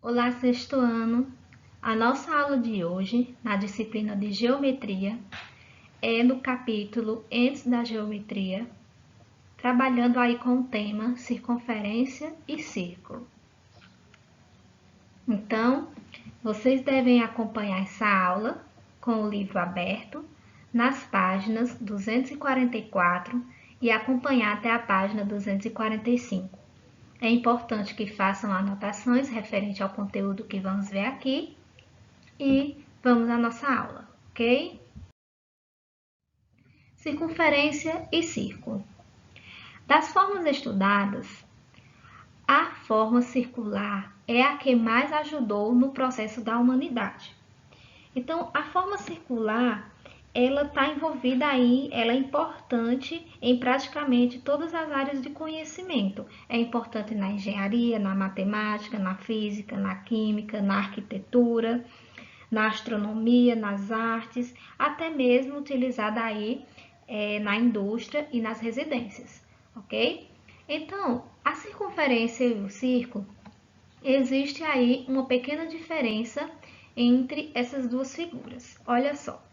Olá, sexto ano! A nossa aula de hoje, na disciplina de Geometria, é no capítulo Entes da Geometria, trabalhando aí com o tema Circunferência e Círculo. Então, vocês devem acompanhar essa aula com o livro aberto, nas páginas 244 e acompanhar até a página 245. É importante que façam anotações referente ao conteúdo que vamos ver aqui e vamos à nossa aula, ok? Circunferência e círculo. Das formas estudadas, a forma circular é a que mais ajudou no processo da humanidade. Então, a forma circular, ela está envolvida aí, ela é importante em praticamente todas as áreas de conhecimento. É importante na engenharia, na matemática, na física, na química, na arquitetura, na astronomia, nas artes, até mesmo utilizada aí na indústria e nas residências, ok? Então, a circunferência e o círculo, existe aí uma pequena diferença entre essas duas figuras. Olha só,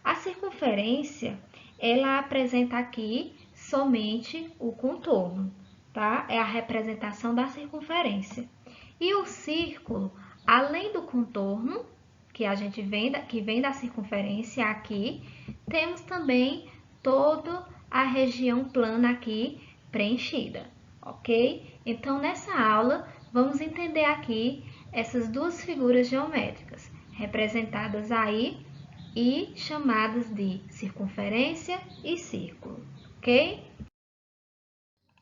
a circunferência, ela apresenta aqui somente o contorno, tá? É a representação da circunferência. E o círculo, além do contorno, que vem da circunferência aqui, temos também toda a região plana aqui preenchida, ok? Então, nessa aula, vamos entender aqui essas duas figuras geométricas, representadas aí e chamadas de circunferência e círculo, ok?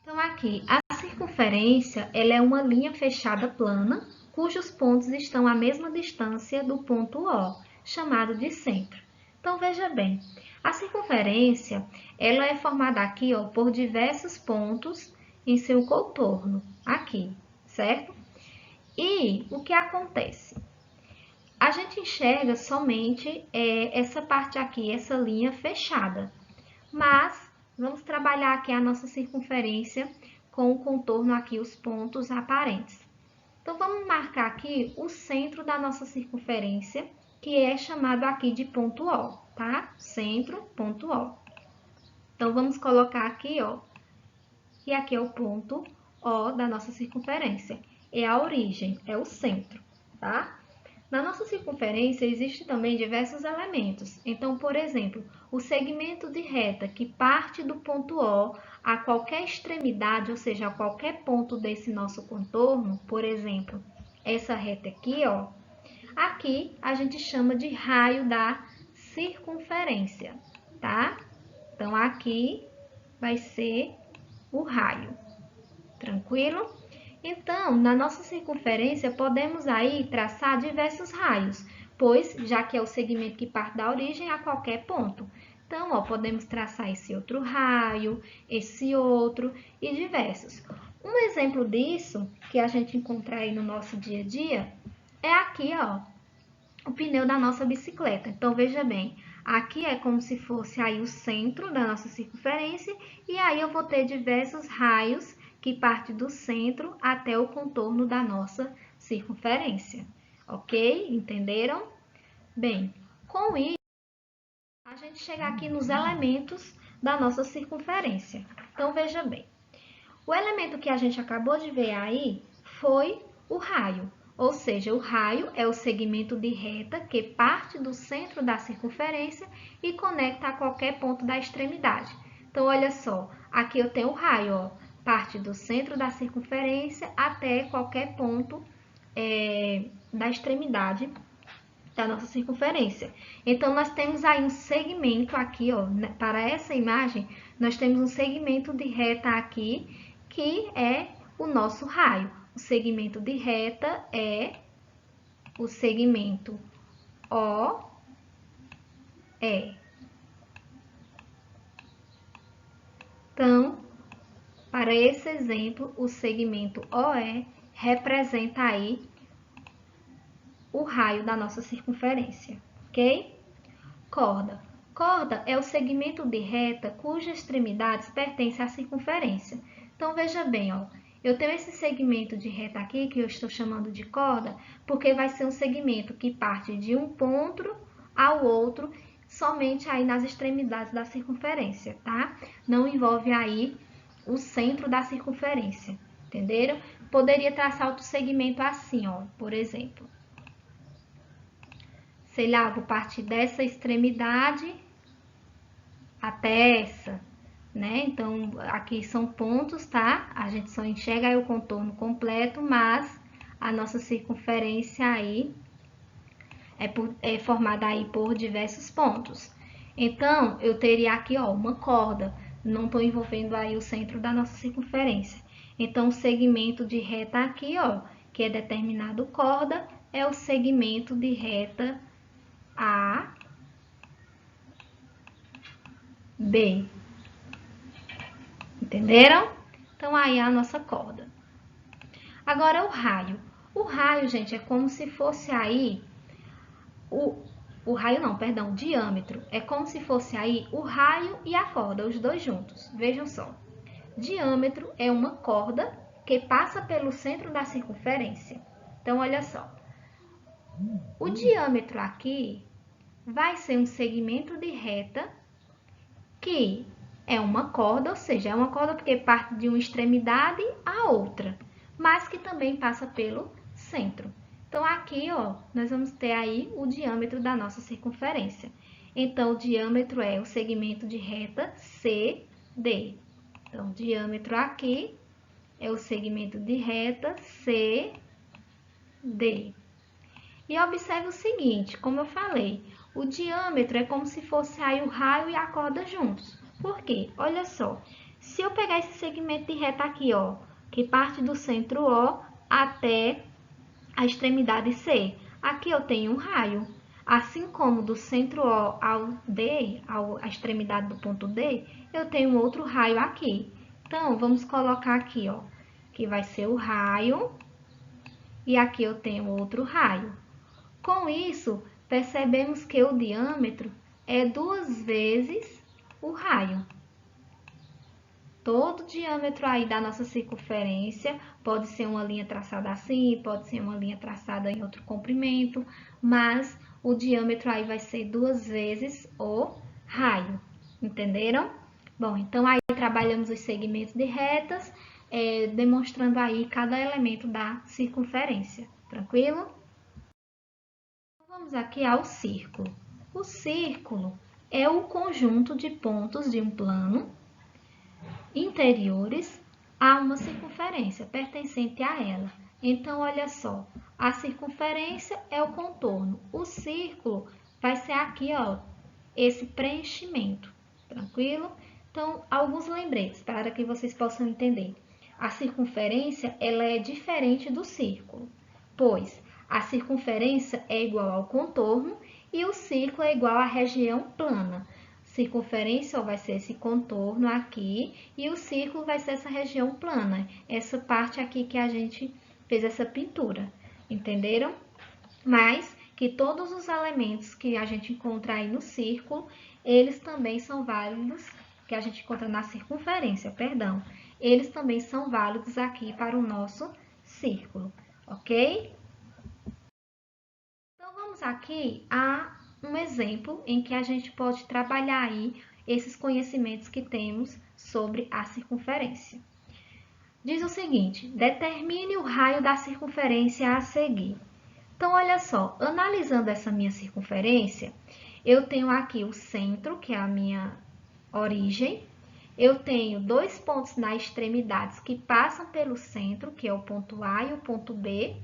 Então, aqui, a circunferência, ela é uma linha fechada plana, cujos pontos estão à mesma distância do ponto O, chamado de centro. Então, veja bem, a circunferência, ela é formada aqui, ó, por diversos pontos em seu contorno, aqui, certo? E o que acontece? A gente enxerga somente essa parte aqui, essa linha fechada, mas vamos trabalhar aqui a nossa circunferência com o contorno aqui, os pontos aparentes. Então, vamos marcar aqui o centro da nossa circunferência, que é chamado aqui de ponto O, tá? Centro, ponto O. Então, vamos colocar aqui, ó, que aqui é o ponto O da nossa circunferência. É a origem, é o centro, tá? Na nossa circunferência existem também diversos elementos. Então, por exemplo, o segmento de reta que parte do ponto O a qualquer extremidade, ou seja, a qualquer ponto desse nosso contorno, por exemplo, essa reta aqui, ó, aqui a gente chama de raio da circunferência, tá? Então, aqui vai ser o raio, tranquilo? Então, na nossa circunferência, podemos aí traçar diversos raios, pois já que é o segmento que parte da origem a qualquer ponto. Então, ó, podemos traçar esse outro raio, esse outro e diversos. Um exemplo disso, que a gente encontra aí no nosso dia a dia, é aqui, ó, o pneu da nossa bicicleta. Então, veja bem, aqui é como se fosse aí o centro da nossa circunferência, e aí eu vou ter diversos raios que parte do centro até o contorno da nossa circunferência. Ok? Entenderam? Bem, com isso, a gente chega aqui nos elementos da nossa circunferência. Então, veja bem, o elemento que a gente acabou de ver aí foi o raio, ou seja, o raio é o segmento de reta que parte do centro da circunferência e conecta a qualquer ponto da extremidade. Então, olha só, aqui eu tenho o raio, ó, parte do centro da circunferência até qualquer ponto da extremidade da nossa circunferência. Então, nós temos aí um segmento aqui, ó, para essa imagem, nós temos um segmento de reta aqui, que é o nosso raio. O segmento de reta é o segmento OE. Então, para esse exemplo, o segmento OE representa aí o raio da nossa circunferência, ok? Corda. Corda é o segmento de reta cujas extremidades pertencem à circunferência. Então, veja bem, ó, Eu tenho esse segmento de reta aqui, que eu estou chamando de corda, porque vai ser um segmento que parte de um ponto ao outro, somente aí nas extremidades da circunferência, tá? Não envolve aí o centro da circunferência, entenderam? Poderia traçar outro segmento assim, ó, por exemplo. Sei lá, vou partir dessa extremidade até essa, né? Então, aqui são pontos, tá? A gente só enxerga aí o contorno completo, mas a nossa circunferência aí é formada aí por diversos pontos. Então, eu teria aqui, ó, uma corda, não estou envolvendo aí o centro da nossa circunferência. Então, o segmento de reta aqui, ó, que é determinado corda, é o segmento de reta A, B. Entenderam? Então, aí é a nossa corda. Agora, o raio. O raio, gente, é como se fosse aí o raio não, perdão, o diâmetro. É como se fosse aí o raio e a corda, os dois juntos. Vejam só. Diâmetro é uma corda que passa pelo centro da circunferência. Então, olha só. O diâmetro aqui vai ser um segmento de reta que é uma corda, ou seja, é uma corda porque parte de uma extremidade à outra, mas que também passa pelo centro. Então, aqui, ó, nós vamos ter aí o diâmetro da nossa circunferência. Então, o diâmetro é o segmento de reta CD. Então, o diâmetro aqui é o segmento de reta CD. E observe o seguinte, como eu falei, o diâmetro é como se fosse aí o raio e a corda juntos. Por quê? Olha só, se eu pegar esse segmento de reta aqui, ó, que parte do centro O até a extremidade C, aqui eu tenho um raio. Assim como do centro O ao D, a extremidade do ponto D, eu tenho um outro raio aqui. Então, vamos colocar aqui, ó, que vai ser o raio, e aqui eu tenho outro raio. Com isso, percebemos que o diâmetro é 2 vezes o raio. Todo o diâmetro aí da nossa circunferência pode ser uma linha traçada assim, pode ser uma linha traçada em outro comprimento, mas o diâmetro aí vai ser 2 vezes o raio, entenderam? Bom, então aí trabalhamos os segmentos de retas, demonstrando aí cada elemento da circunferência, tranquilo? Vamos aqui ao círculo. O círculo é o conjunto de pontos de um plano interiores a uma circunferência pertencente a ela. Então, olha só, a circunferência é o contorno. O círculo vai ser aqui, ó, esse preenchimento, tranquilo? Então, alguns lembretes para que vocês possam entender. A circunferência, ela é diferente do círculo, pois a circunferência é igual ao contorno e o círculo é igual à região plana. Circunferência vai ser esse contorno aqui e o círculo vai ser essa região plana, essa parte aqui que a gente fez essa pintura, entenderam? Mas que todos os elementos que a gente encontra aí no círculo, eles também são válidos, que a gente encontra na circunferência, perdão, eles também são válidos aqui para o nosso círculo, ok? Então, vamos aqui a um exemplo em que a gente pode trabalhar aí esses conhecimentos que temos sobre a circunferência. Diz o seguinte, determine o raio da circunferência a seguir. Então, olha só, analisando essa minha circunferência, eu tenho aqui o centro, que é a minha origem, eu tenho 2 pontos nas extremidades que passam pelo centro, que é o ponto A e o ponto B,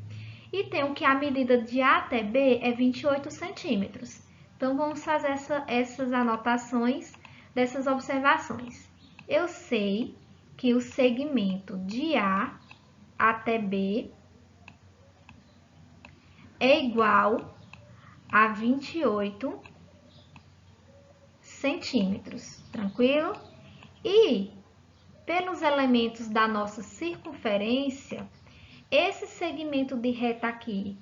e tenho que a medida de A até B é 28 centímetros. Então, vamos fazer essas anotações dessas observações. Eu sei que o segmento de A até B é igual a 28 centímetros, tranquilo? E, pelos elementos da nossa circunferência, esse segmento de reta aqui,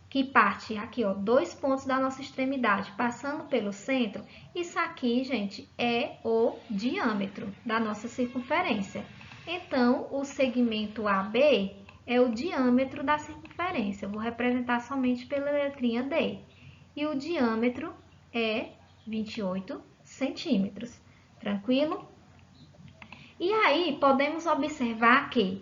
que parte aqui, ó, 2 pontos da nossa extremidade, passando pelo centro, isso aqui, gente, é o diâmetro da nossa circunferência. Então, o segmento AB é o diâmetro da circunferência. Eu vou representar somente pela letrinha D. E o diâmetro é 28 centímetros. Tranquilo? E aí, podemos observar que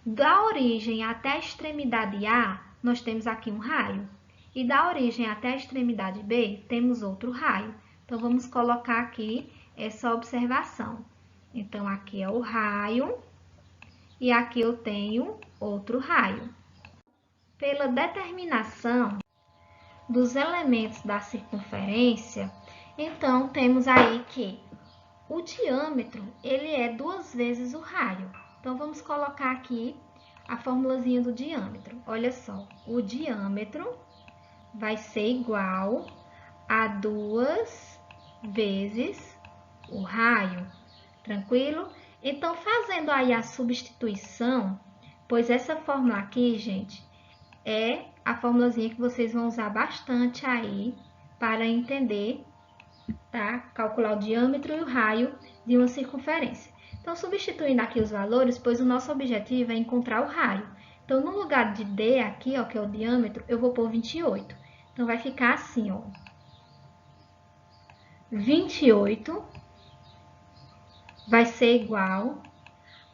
da origem até a extremidade A, nós temos aqui um raio. E da origem até a extremidade B, temos outro raio. Então, vamos colocar aqui essa observação. Então, aqui é o raio e aqui eu tenho outro raio. Pela determinação dos elementos da circunferência, então, temos aí que o diâmetro, ele é 2 vezes o raio. Então, vamos colocar aqui a formulazinha do diâmetro. Olha só, o diâmetro vai ser igual a 2 vezes o raio. Tranquilo? Então, fazendo aí a substituição, pois essa fórmula aqui, gente, é a formulazinha que vocês vão usar bastante aí para entender, tá? Calcular o diâmetro e o raio de uma circunferência. Então, substituindo aqui os valores, pois o nosso objetivo é encontrar o raio. Então, no lugar de D aqui, ó, que é o diâmetro, eu vou pôr 28. Então, vai ficar assim, ó. 28 vai ser igual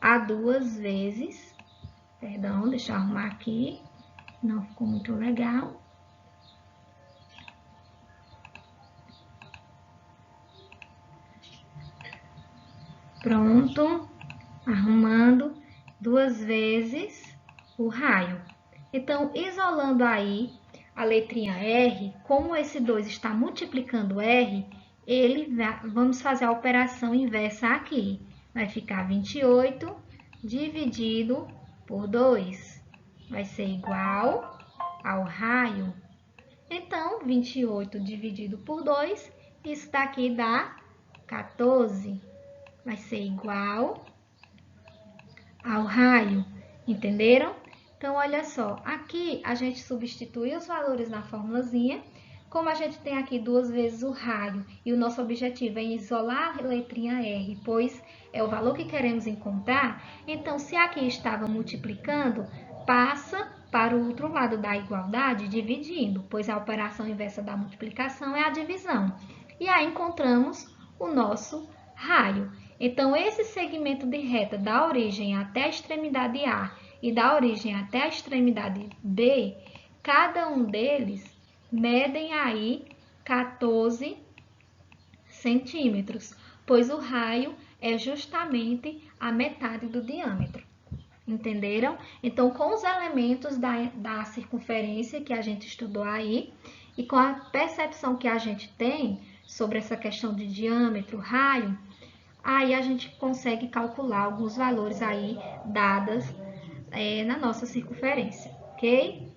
a 2 vezes, perdão, deixa eu arrumar aqui, não ficou muito legal. Pronto, arrumando 2 vezes o raio. Então, isolando aí a letrinha R, como esse 2 está multiplicando R, vamos fazer a operação inversa aqui. Vai ficar 28 dividido por 2. Vai ser igual ao raio. Então, 28 dividido por 2, isso daqui dá 14. Vai ser igual ao raio. Entenderam? Então, olha só. Aqui, a gente substitui os valores na formulazinha. Como a gente tem aqui 2 vezes o raio e o nosso objetivo é isolar a letrinha R, pois é o valor que queremos encontrar, então, se aqui estava multiplicando, passa para o outro lado da igualdade dividindo, pois a operação inversa da multiplicação é a divisão. E aí, encontramos o nosso raio. Então, esse segmento de reta da origem até a extremidade A e da origem até a extremidade B, cada um deles medem aí 14 centímetros, pois o raio é justamente a metade do diâmetro. Entenderam? Então, com os elementos da circunferência que a gente estudou aí e com a percepção que a gente tem sobre essa questão de diâmetro, raio, aí a gente consegue calcular alguns valores aí dados na nossa circunferência, ok?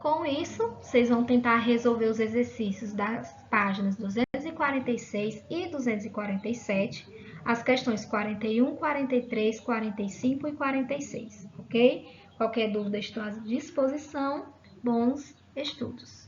Com isso, vocês vão tentar resolver os exercícios das páginas 246 e 247, as questões 41, 43, 45 e 46, ok? Qualquer dúvida, estou à disposição. Bons estudos!